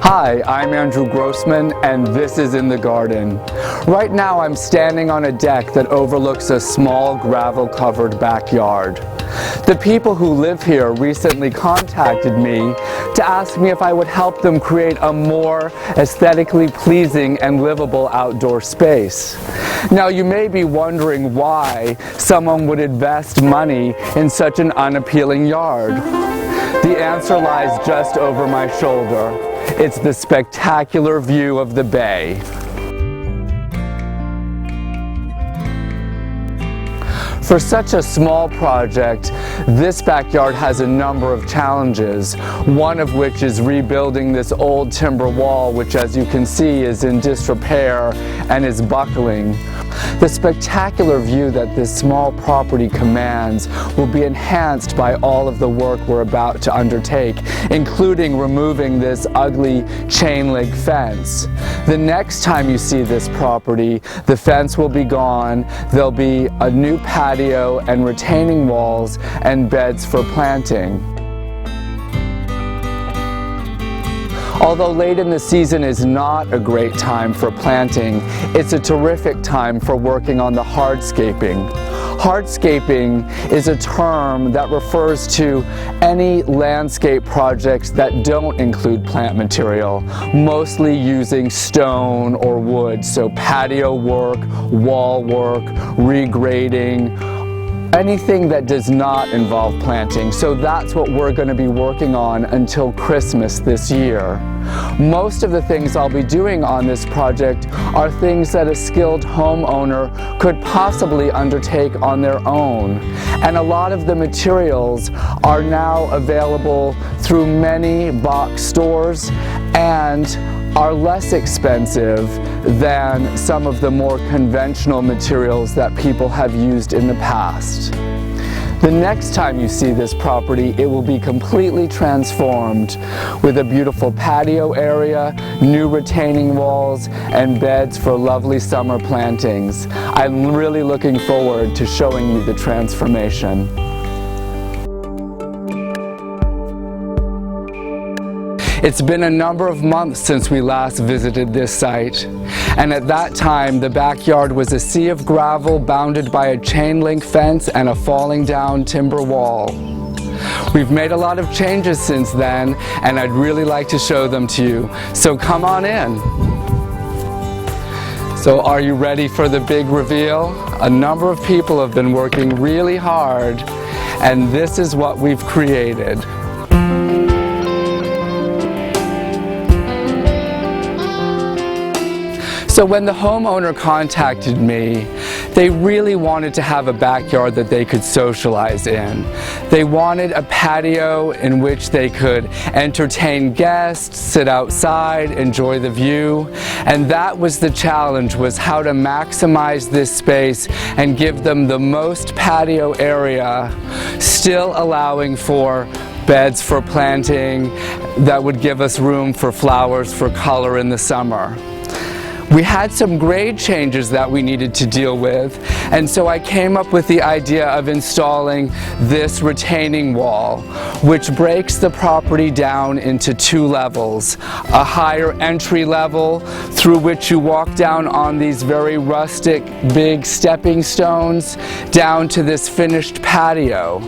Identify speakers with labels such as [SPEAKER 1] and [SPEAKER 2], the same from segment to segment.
[SPEAKER 1] Hi, I'm Andrew Grossman, and this is In the Garden. Right now I'm standing on a deck that overlooks a small gravel-covered backyard. The people who live here recently contacted me to ask me if I would help them create a more aesthetically pleasing and livable outdoor space. Now you may be wondering why someone would invest money in such an unappealing yard. The answer lies just over my shoulder. It's the spectacular view of the bay. For such a small project, this backyard has a number of challenges, one of which is rebuilding this old timber wall, which as you can see is in disrepair and is buckling. The spectacular view that this small property commands will be enhanced by all of the work we're about to undertake, including removing this ugly chain link fence. The next time you see this property, the fence will be gone, there'll be a new patio and retaining walls and beds for planting. Although late in the season is not a great time for planting, it's a terrific time for working on the hardscaping. Hardscaping is a term that refers to any landscape projects that don't include plant material, mostly using stone or wood, so patio work, wall work, regrading, anything that does not involve planting. So that's what we're going to be working on until Christmas this year. Most of the things I'll be doing on this project are things that a skilled homeowner could possibly undertake on their own. And a lot of the materials are now available through many box stores and are less expensive than some of the more conventional materials that people have used in the past. The next time you see this property, it will be completely transformed with a beautiful patio area, new retaining walls, and beds for lovely summer plantings. I'm really looking forward to showing you the transformation. It's been a number of months since we last visited this site, and at that time the backyard was a sea of gravel bounded by a chain link fence and a falling down timber wall. We've made a lot of changes since then, and I'd really like to show them to you, so come on in. So are you ready for the big reveal? A number of people have been working really hard, and this is what we've created. So when the homeowner contacted me, they really wanted to have a backyard that they could socialize in. They wanted a patio in which they could entertain guests, sit outside, enjoy the view. And that was the challenge, was how to maximize this space and give them the most patio area, still allowing for beds for planting that would give us room for flowers for color in the summer. We had some grade changes that we needed to deal with, and so I came up with the idea of installing this retaining wall, which breaks the property down into two levels. A higher entry level through which you walk down on these very rustic big stepping stones down to this finished patio.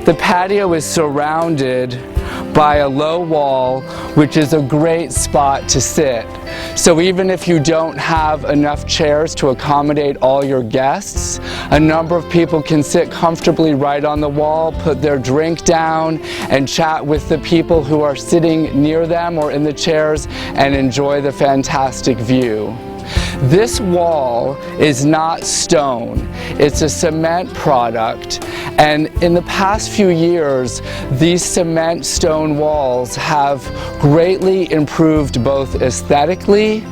[SPEAKER 1] The patio is surrounded by a low wall, which is a great spot to sit. So even if you don't have enough chairs to accommodate all your guests, a number of people can sit comfortably right on the wall, put their drink down, and chat with the people who are sitting near them or in the chairs and enjoy the fantastic view. This wall is not stone, it's a cement product, and in the past few years these cement stone walls have greatly improved both aesthetically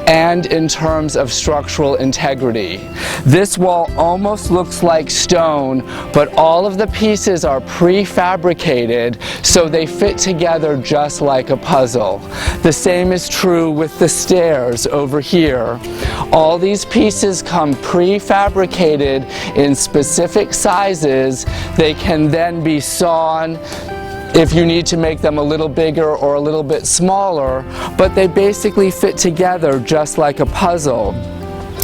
[SPEAKER 1] and in terms of structural integrity. This wall almost looks like stone, but all of the pieces are prefabricated so they fit together just like a puzzle. The same is true with the stairs over here. All these pieces come prefabricated in specific sizes. They can then be sawn, if you need to make them a little bigger or a little bit smaller, but they basically fit together just like a puzzle.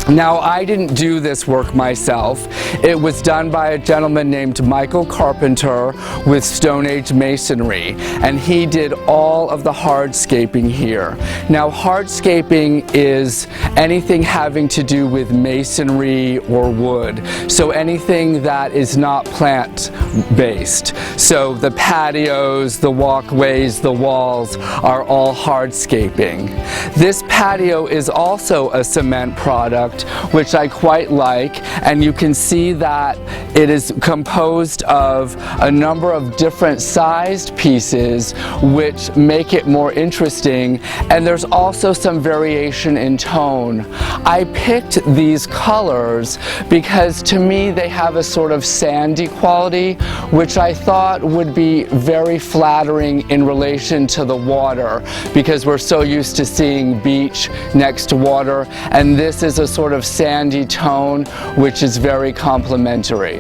[SPEAKER 1] Now, I didn't do this work myself. It was done by a gentleman named Michael Carpenter with Stone Age Masonry, and he did all of the hardscaping here. Now, hardscaping is anything having to do with masonry or wood, so anything that is not plant-based. So the patios, the walkways, the walls are all hardscaping. This patio is also a cement product, which I quite like, and you can see that it is composed of a number of different sized pieces which make it more interesting, and there's also some variation in tone. I picked these colors because to me they have a sort of sandy quality, which I thought would be very flattering in relation to the water, because we're so used to seeing beach next to water, and this is a sort of sandy tone which is very complementary.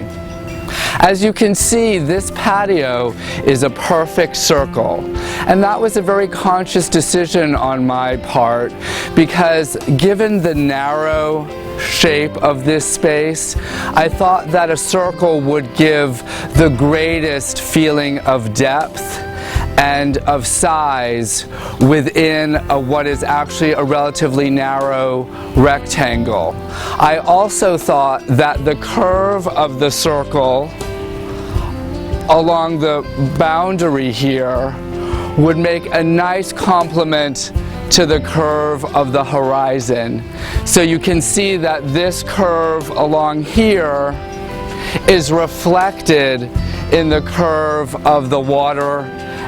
[SPEAKER 1] As you can see, this patio is a perfect circle, and that was a very conscious decision on my part, because given the narrow shape of this space, I thought that a circle would give the greatest feeling of depth and of size within what is actually a relatively narrow rectangle. I also thought that the curve of the circle along the boundary here would make a nice complement to the curve of the horizon. So you can see that this curve along here is reflected in the curve of the water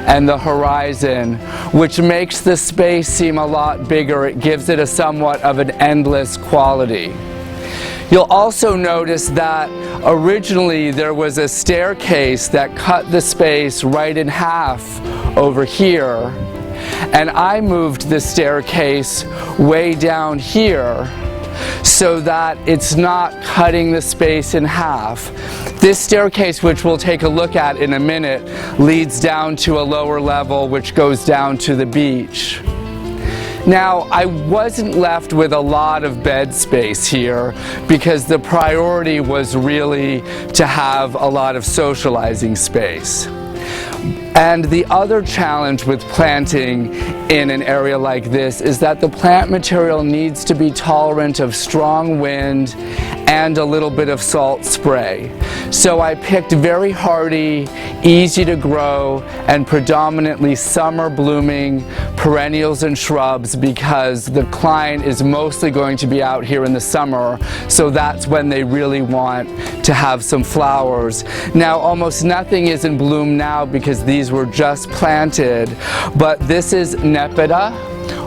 [SPEAKER 1] and the horizon, which makes the space seem a lot bigger. It gives it a somewhat of an endless quality. You'll also notice that originally there was a staircase that cut the space right in half over here, and I moved the staircase way down here so that it's not cutting the space in half. This staircase, which we'll take a look at in a minute, leads down to a lower level which goes down to the beach. Now, I wasn't left with a lot of bed space here because the priority was really to have a lot of socializing space. And the other challenge with planting in an area like this is that the plant material needs to be tolerant of strong wind and a little bit of salt spray. So I picked very hardy, easy to grow, and predominantly summer blooming perennials and shrubs, because the client is mostly going to be out here in the summer, so that's when they really want to have some flowers. Now, almost nothing is in bloom now because these were just planted, but this is Nepeta,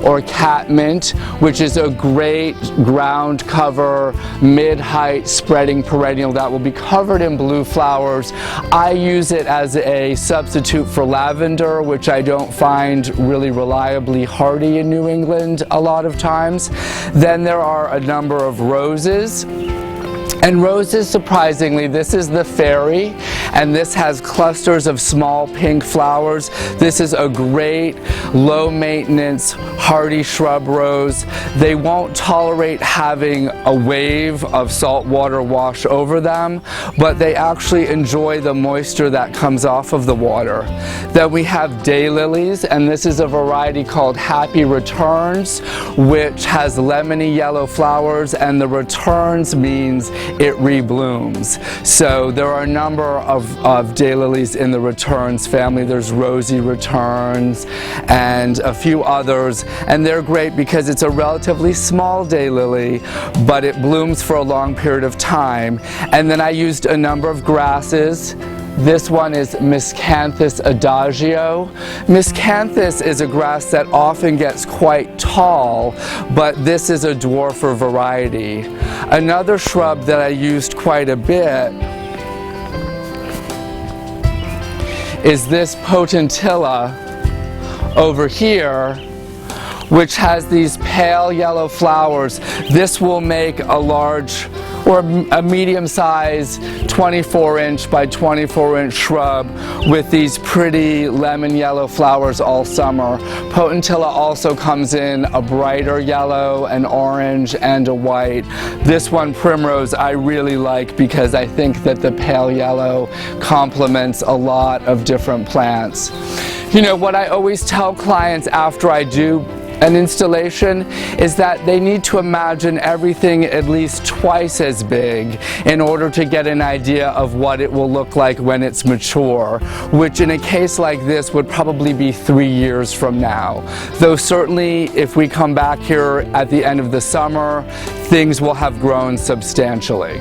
[SPEAKER 1] or catmint, which is a great ground cover, mid-height spreading perennial that will be covered in blue flowers. I use it as a substitute for lavender, which I don't find really reliably hardy in New England a lot of times. Then there are a number of roses. And roses, surprisingly, this is the fairy, and this has clusters of small pink flowers. This is a great low maintenance hardy shrub rose. They won't tolerate having a wave of salt water wash over them, but they actually enjoy the moisture that comes off of the water. Then we have daylilies, and this is a variety called Happy Returns, which has lemony yellow flowers, and the returns means it reblooms. So there are a number of daylilies in the returns family. There's Rosy Returns and a few others, and they're great because it's a relatively small daylily, but it blooms for a long period of time. And then I used a number of grasses. This one is Miscanthus adagio. Miscanthus is a grass that often gets quite tall, but this is a dwarfer variety. Another shrub that I used quite a bit is this Potentilla over here, which has these pale yellow flowers. This will make a large or a medium-sized 24-inch by 24-inch shrub with these pretty lemon yellow flowers all summer. Potentilla also comes in a brighter yellow, an orange, and a white. This one, Primrose, I really like because I think that the pale yellow complements a lot of different plants. You know, what I always tell clients after I do an installation is that they need to imagine everything at least twice as big in order to get an idea of what it will look like when it's mature, which in a case like this would probably be 3 years from now. Though certainly if we come back here at the end of the summer, things will have grown substantially.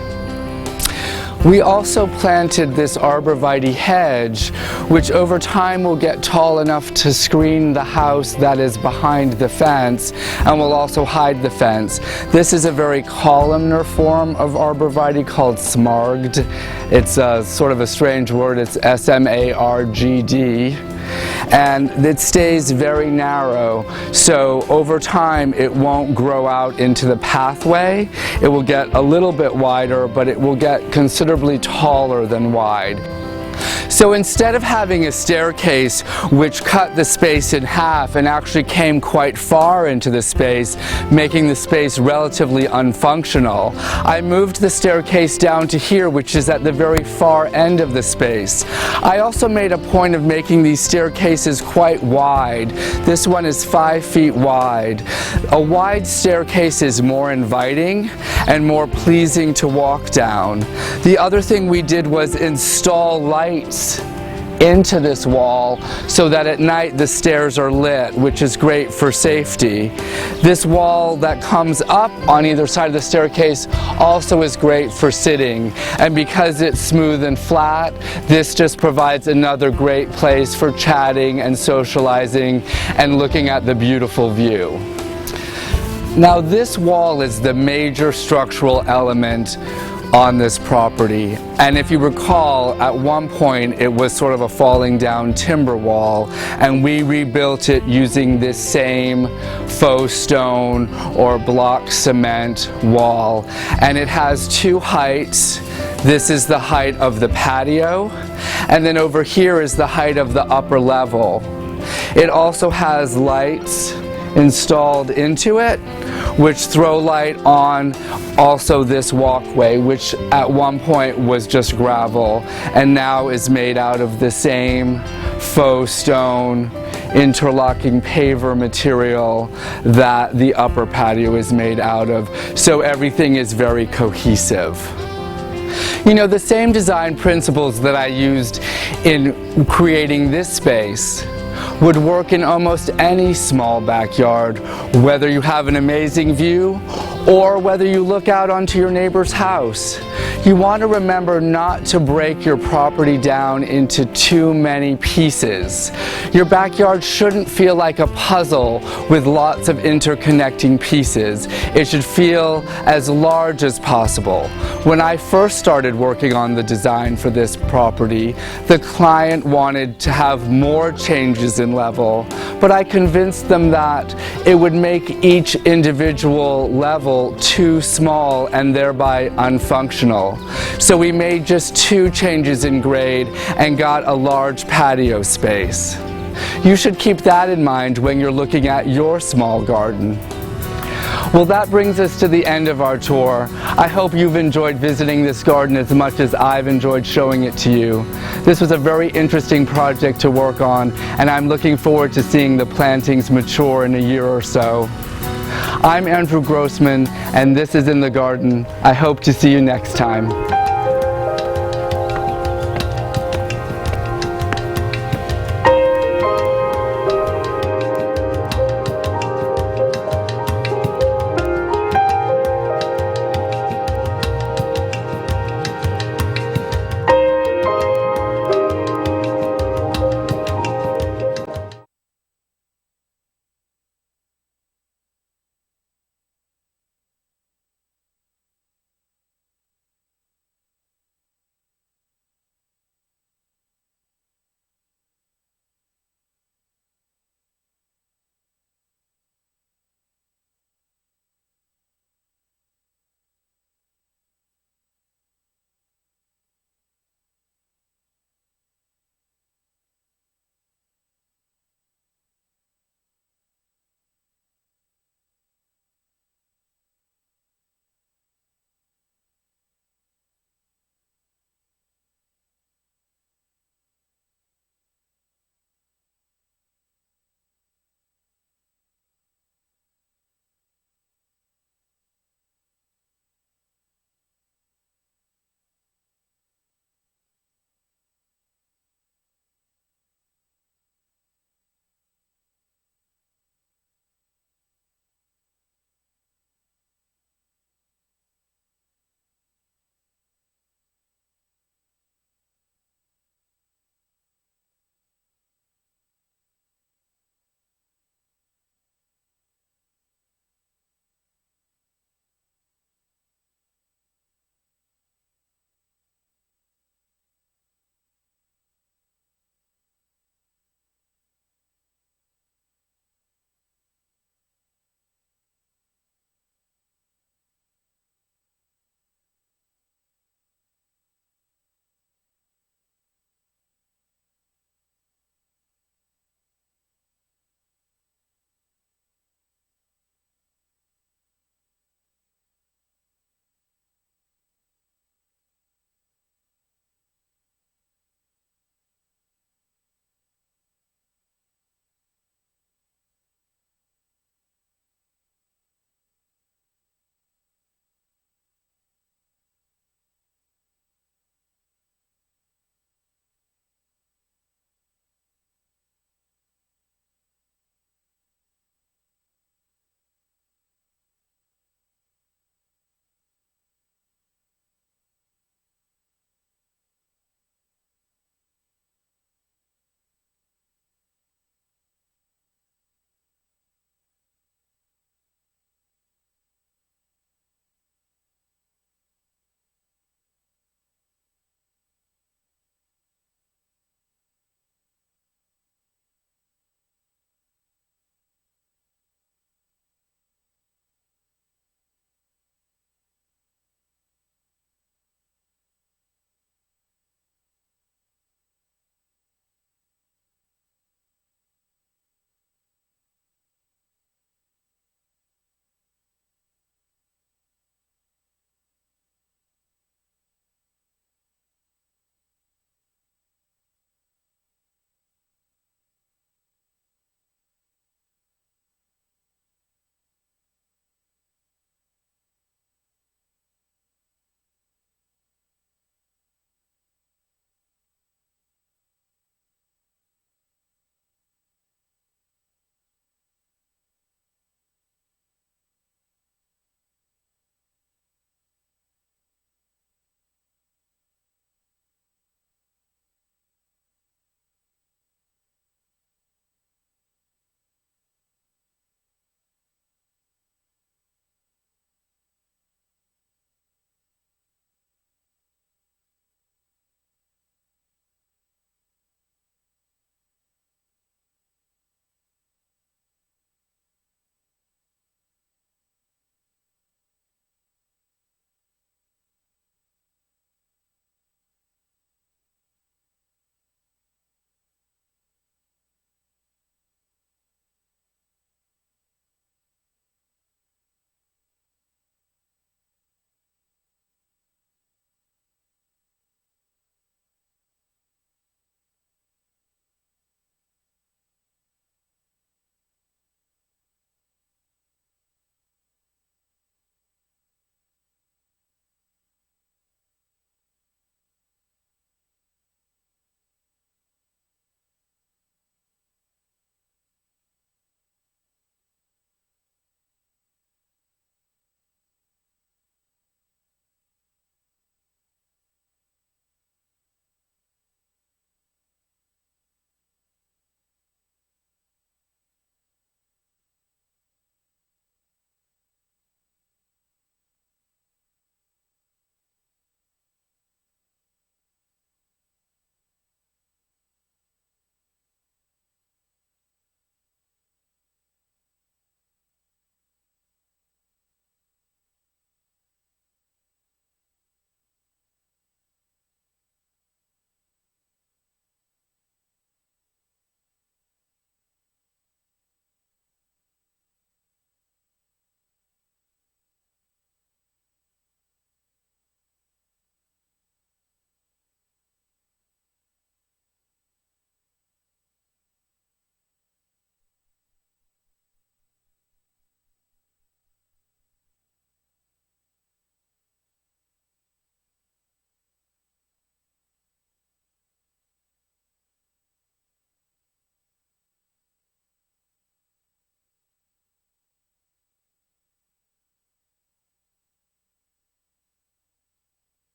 [SPEAKER 1] We also planted this arborvitae hedge, which over time will get tall enough to screen the house that is behind the fence and will also hide the fence. This is a very columnar form of arborvitae called smaragd. It's sort of a strange word, it's S-M-A-R-G-D. And it stays very narrow, so over time it won't grow out into the pathway. It will get a little bit wider, but it will get considerably taller than wide. So instead of having a staircase which cut the space in half and actually came quite far into the space, making the space relatively unfunctional, I moved the staircase down to here, which is at the very far end of the space. I also made a point of making these staircases quite wide. This one is 5 feet wide. A wide staircase is more inviting and more pleasing to walk down. The other thing we did was install lights into this wall so that at night the stairs are lit, which is great for safety. This wall that comes up on either side of the staircase also is great for sitting, and because it's smooth and flat, this just provides another great place for chatting and socializing and looking at the beautiful view. Now this wall is the major structural element on this property, and if you recall, at one point it was sort of a falling down timber wall, and we rebuilt it using this same faux stone or block cement wall, and it has 2 heights. This is the height of the patio, and then over here is the height of the upper level. It also has lights installed into it, which throw light on also this walkway, which at one point was just gravel and now is made out of the same faux stone interlocking paver material that the upper patio is made out of. So everything is very cohesive. You know, the same design principles that I used in creating this space would work in almost any small backyard, whether you have an amazing view or whether you look out onto your neighbor's house. You want to remember not to break your property down into too many pieces. Your backyard shouldn't feel like a puzzle with lots of interconnecting pieces. It should feel as large as possible. When I first started working on the design for this property, the client wanted to have more changes in level, but I convinced them that it would make each individual level too small and thereby unfunctional. So we made just 2 changes in grade and got a large patio space. You should keep that in mind when you're looking at your small garden. Well, that brings us to the end of our tour. I hope you've enjoyed visiting this garden as much as I've enjoyed showing it to you. This was a very interesting project to work on, and I'm looking forward to seeing the plantings mature in a year or so. I'm Andrew Grossman, and this is In the Garden. I hope to see you next time.